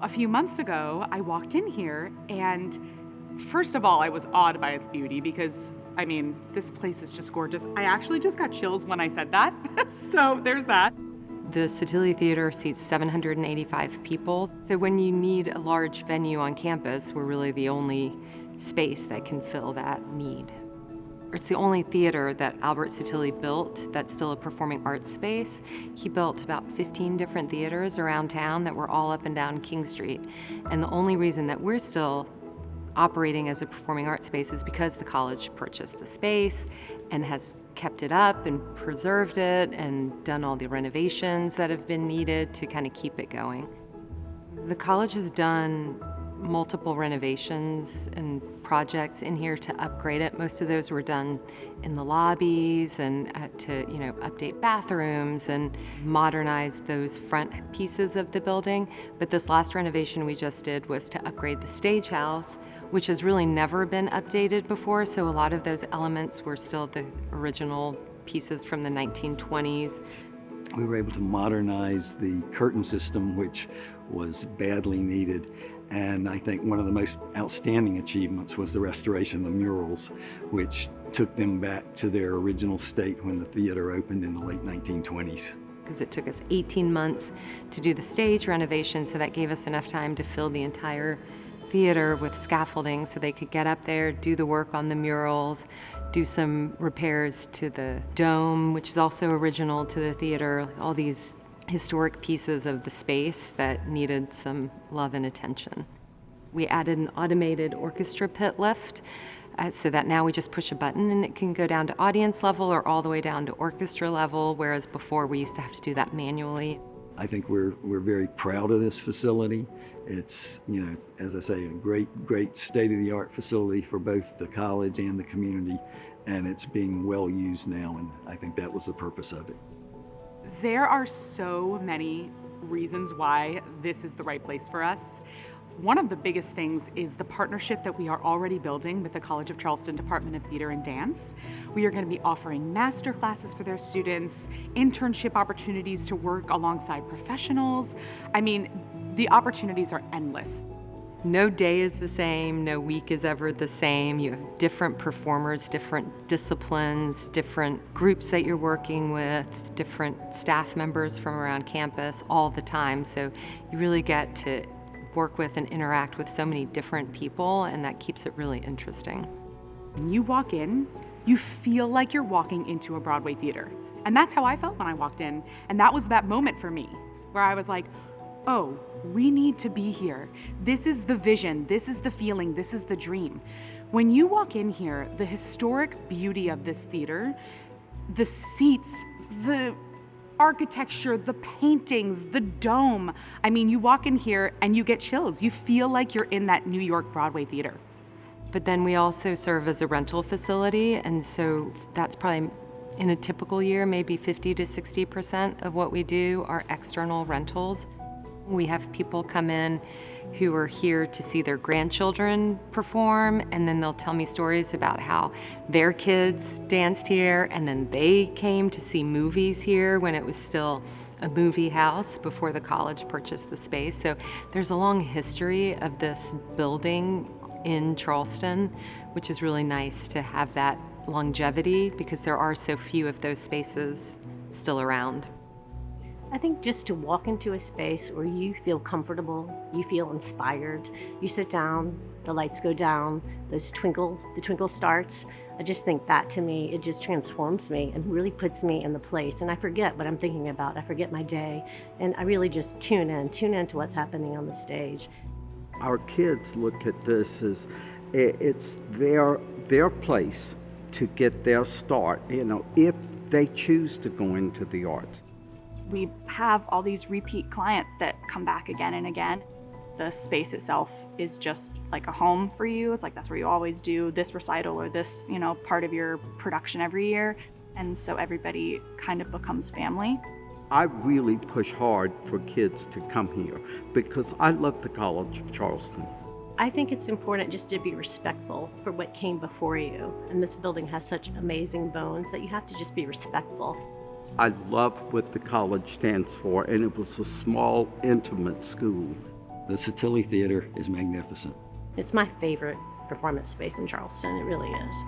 A few months ago, I walked in here and first of all, I was awed by its beauty because, this place is just gorgeous. I actually just got chills when I said that, so there's that. The Sottile Theatre seats 785 people. So when you need a large venue on campus, we're really the only space that can fill that need. It's the only theater that Albert Sottile built that's still a performing arts space. He built about 15 different theaters around town that were all up and down King Street. And the only reason that we're still operating as a performing arts space is because the college purchased the space and has kept it up and preserved it and done all the renovations that have been needed to kind of keep it going. The college has done multiple renovations and projects in here to upgrade it. Most of those were done in the lobbies and to update bathrooms and modernize those front pieces of the building. But this last renovation we just did was to upgrade the stage house, which has really never been updated before. So a lot of those elements were still the original pieces from the 1920s. We were able to modernize the curtain system, which was badly needed. And I think one of the most outstanding achievements was the restoration of the murals, which took them back to their original state when the theater opened in the late 1920s. Because it took us 18 months to do the stage renovation, so that gave us enough time to fill the entire theater with scaffolding so they could get up there, do the work on the murals, do some repairs to the dome, which is also original to the theater, all these historic pieces of the space that needed some love and attention. We added an automated orchestra pit lift so that now we just push a button and it can go down to audience level or all the way down to orchestra level, whereas before we used to have to do that manually. I think we're very proud of this facility. It's, as I say, a great state-of-the-art facility for both the college and the community, and it's being well used now, and I think that was the purpose of it. There are so many reasons why this is the right place for us. One of the biggest things is the partnership that we are already building with the College of Charleston Department of Theater and Dance. We are going to be offering master classes for their students, internship opportunities to work alongside professionals. The opportunities are endless. No day is the same, no week is ever the same. You have different performers, different disciplines, different groups that you're working with, different staff members from around campus all the time. So you really get to work with and interact with so many different people, and that keeps it really interesting. When you walk in, you feel like you're walking into a Broadway theater. And that's how I felt when I walked in. And that was that moment for me, where I was like, oh, we need to be here. This is the vision, this is the feeling, this is the dream. When you walk in here, the historic beauty of this theater, the seats, the architecture, the paintings, the dome. You walk in here and you get chills. You feel like you're in that New York Broadway theater. But then we also serve as a rental facility, and so that's probably in a typical year, maybe 50 to 60% of what we do are external rentals. We have people come in who are here to see their grandchildren perform, and then they'll tell me stories about how their kids danced here, and then they came to see movies here when it was still a movie house before the college purchased the space. So there's a long history of this building in Charleston, which is really nice to have that longevity because there are so few of those spaces still around. I think just to walk into a space where you feel comfortable, you feel inspired, you sit down, the lights go down, the twinkle starts. I just think that to me, it just transforms me and really puts me in the place. And I forget what I'm thinking about. I forget my day. And I really just tune into what's happening on the stage. Our kids look at this as it's their place to get their start, if they choose to go into the arts. We have all these repeat clients that come back again and again. The space itself is just like a home for you. It's like that's where you always do this recital or this, part of your production every year. And so everybody kind of becomes family. I really push hard for kids to come here because I love the College of Charleston. I think it's important just to be respectful for what came before you. And this building has such amazing bones that you have to just be respectful. I love what the college stands for, and it was a small, intimate school. The Sottile Theatre is magnificent. It's my favorite performance space in Charleston. It really is.